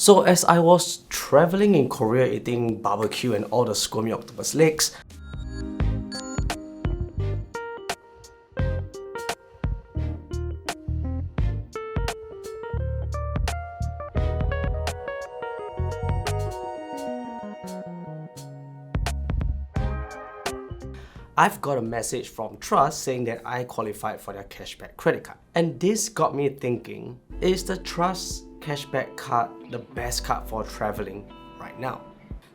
So as I was traveling in Korea eating barbecue and all the squirmy octopus legs, I've got a message from Trust saying that I qualified for their cashback credit card. And this got me thinking, is the Trust cashback card the best card for traveling right now?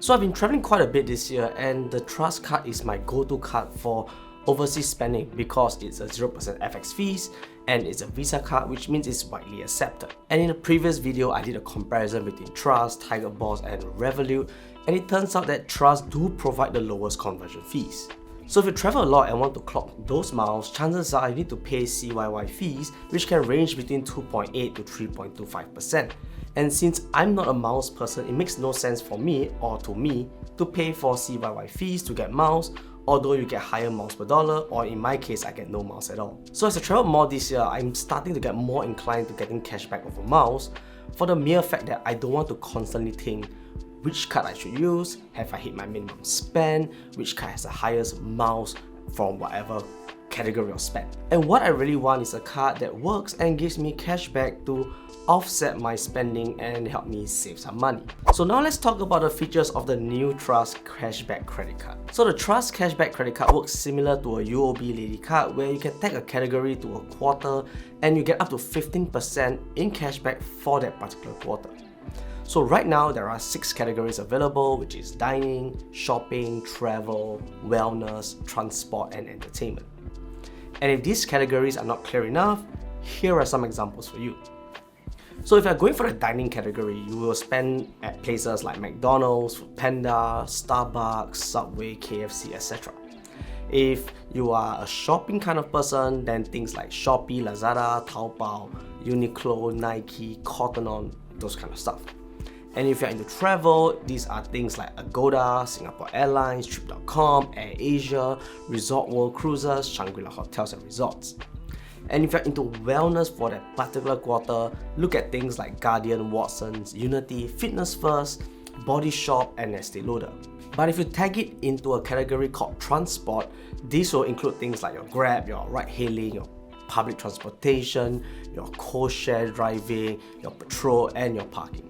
So I've been traveling quite a bit this year, and the Trust card is my go-to card for overseas spending because it's a 0% FX fees and it's a Visa card, which means it's widely accepted. And in a previous video, I did a comparison between Trust, Tiger Boss and Revolut, and it turns out that Trust do provide the lowest conversion fees. So if you travel a lot and want to clock those miles, chances are you need to pay CYY fees, which can range between 2.8 to 3.25%. And since I'm not a miles person, it makes no sense for me or to me to pay for CYY fees to get miles, although you get higher miles per dollar, or in my case, I get no miles at all. So as I travel more this year, I'm starting to get more inclined to getting cashback over miles for the mere fact that I don't want to constantly think which card I should use, have I hit my minimum spend, which card has the highest miles from whatever category of spend. And what I really want is a card that works and gives me cashback to offset my spending and help me save some money. So now let's talk about the features of the new Trust Cashback Credit Card. So the Trust Cashback Credit Card works similar to a UOB Lady Card, where you can tag a category to a quarter and you get up to 15% in cashback for that particular quarter. So right now there are 6 categories available, which is dining, shopping, travel, wellness, transport and entertainment. And if these categories are not clear enough, here are some examples for you. So if you're going for the dining category, you will spend at places like McDonald's, Panda, Starbucks, Subway, KFC, etc. If you are a shopping kind of person, then things like Shopee, Lazada, Taobao, Uniqlo, Nike, Cotton On, those kind of stuff. And if you're into travel, these are things like Agoda, Singapore Airlines, Trip.com, AirAsia, Resort World Cruises, Shangri-La Hotels and Resorts. And if you're into wellness for that particular quarter, look at things like Guardian, Watsons, Unity, Fitness First, Body Shop and Estee Lauder. But if you tag it into a category called transport, these will include things like your Grab, your ride-hailing, your public transportation, your co-share driving, your petrol and your parking.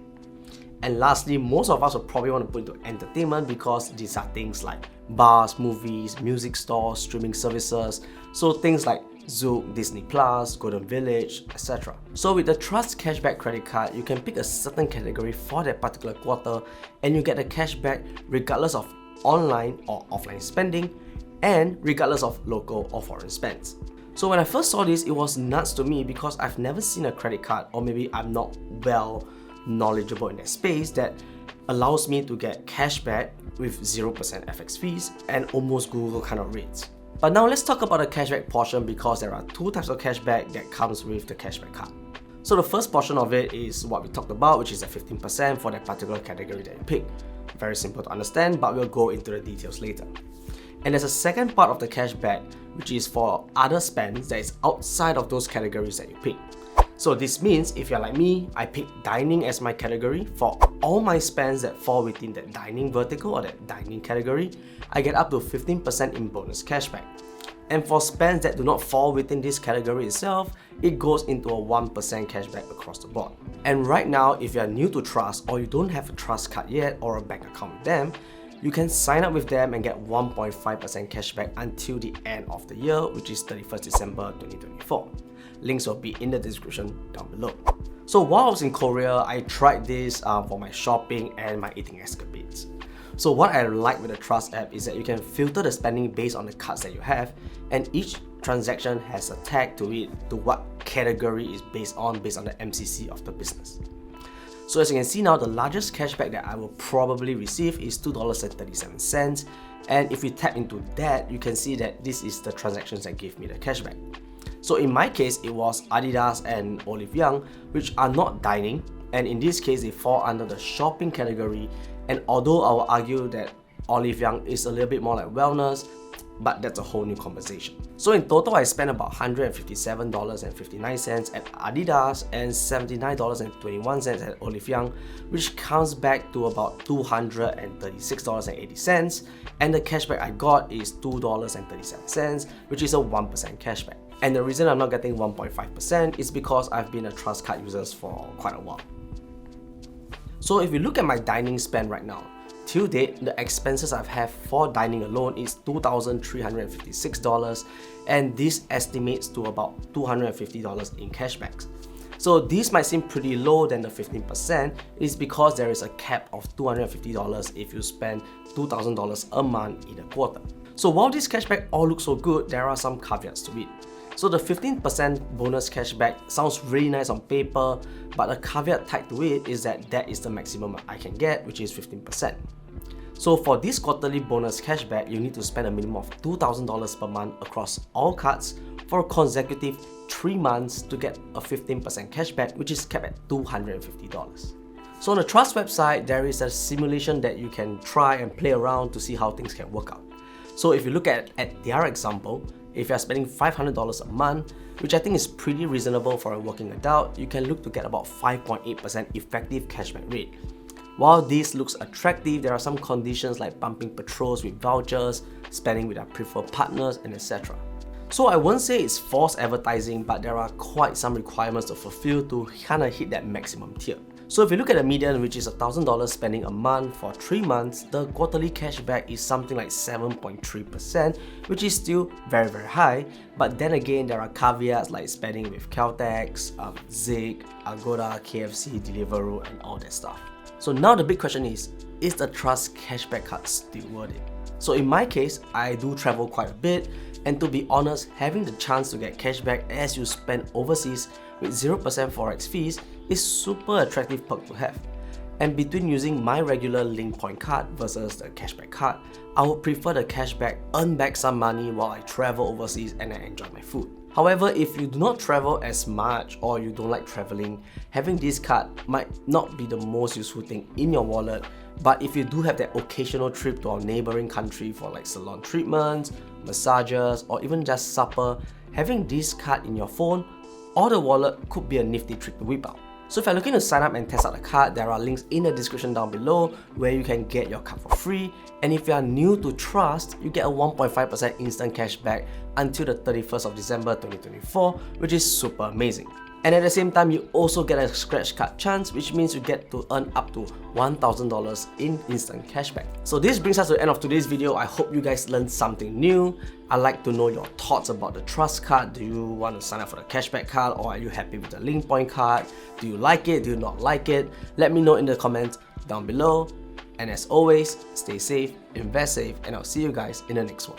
And lastly, most of us will probably want to put into entertainment because these are things like bars, movies, music stores, streaming services, so things like Zook, Disney Plus, Golden Village, etc. So with the Trust Cashback Credit Card, you can pick a certain category for that particular quarter and you get the cashback regardless of online or offline spending and regardless of local or foreign spends. So when I first saw this, it was nuts to me because I've never seen a credit card, or maybe I'm not well knowledgeable in that space, that allows me to get cashback with 0% FX fees and almost Google kind of rates. But now let's talk about the cashback portion, because there are 2 types of cashback that comes with the cashback card. So the first portion of it is what we talked about, which is the 15% for that particular category that you pick. Very simple to understand, but we'll go into the details later. And there's a second part of the cashback, which is for other spends that is outside of those categories that you pick. So this means if you're like me, I pick dining as my category. For all my spends that fall within that dining vertical or that dining category, I get up to 15% in bonus cashback. And for spends that do not fall within this category itself, it goes into a 1% cashback across the board. And right now, if you're new to Trust or you don't have a Trust card yet or a bank account with them, you can sign up with them and get 1.5% cashback until the end of the year, which is 31st December 2024. Links will be in the description down below. So while I was in Korea, I tried this for my shopping and my eating escapades. So what I like with the Trust app is that you can filter the spending based on the cards that you have, and each transaction has a tag to it to what category is based on the MCC of the business. So as you can see now, the largest cashback that I will probably receive is $2.37, and if you tap into that, you can see that this is the transactions that give me the cashback. So in my case, it was Adidas and Olive Young, which are not dining, and in this case, they fall under the shopping category. And although I will argue that Olive Young is a little bit more like wellness, but that's a whole new conversation. So in total, I spent about $157.59 at Adidas and $79.21 at Olive Young, which comes back to about $236.80, and the cashback I got is $2.37, which is a 1% cashback. And the reason I'm not getting 1.5% is because I've been a Trust card user for quite a while. So if you look at my dining spend right now, till date, the expenses I've had for dining alone is $2,356, and this estimates to about $250 in cashbacks. So this might seem pretty low than the 15%, is because there is a cap of $250 if you spend $2,000 a month in a quarter. So while this cashback all looks so good, there are some caveats to it. So the 15% bonus cashback sounds really nice on paper, but a caveat tied to it is that is the maximum I can get, which is 15%. So for this quarterly bonus cashback, you need to spend a minimum of $2,000 per month across all cards for a consecutive 3 months to get a 15% cashback, which is capped at $250. So on the Trust website, there is a simulation that you can try and play around to see how things can work out. So if you look at their example, if you're spending $500 a month, which I think is pretty reasonable for a working adult, you can look to get about 5.8% effective cashback rate. While this looks attractive, there are some conditions like bumping patrols with vouchers, spending with our preferred partners, and etc. So I won't say it's false advertising, but there are quite some requirements to fulfill to kind of hit that maximum tier. So if you look at the median, which is $1,000 spending a month for 3 months, the quarterly cashback is something like 7.3%, which is still very, very high. But then again, there are caveats like spending with Caltex, Zig, Agoda, KFC, Deliveroo, and all that stuff. So now the big question is the Trust cashback card still worth it? So in my case, I do travel quite a bit, and to be honest, having the chance to get cashback as you spend overseas with 0% forex fees is super attractive perk to have. And between using my regular link point card versus the cashback card, I would prefer the cashback, earn back some money while I travel overseas and I enjoy my food. However, if you do not travel as much or you don't like traveling, having this card might not be the most useful thing in your wallet. But if you do have that occasional trip to our neighboring country for like salon treatments, massages, or even just supper, having this card in your phone or the wallet could be a nifty trick to whip out. So if you're looking to sign up and test out the card, there are links in the description down below where you can get your card for free. And if you are new to Trust, you get a 1.5% instant cashback until the 31st of December 2024, which is super amazing. And at the same time, you also get a scratch card chance, which means you get to earn up to $1,000 in instant cashback. So this brings us to the end of today's video. I hope you guys learned something new. I'd like to know your thoughts about the Trust card. Do you want to sign up for the cashback card, or are you happy with the link point card? Do you like it? Do you not like it? Let me know in the comments down below. And as always, stay safe, invest safe, and I'll see you guys in the next one.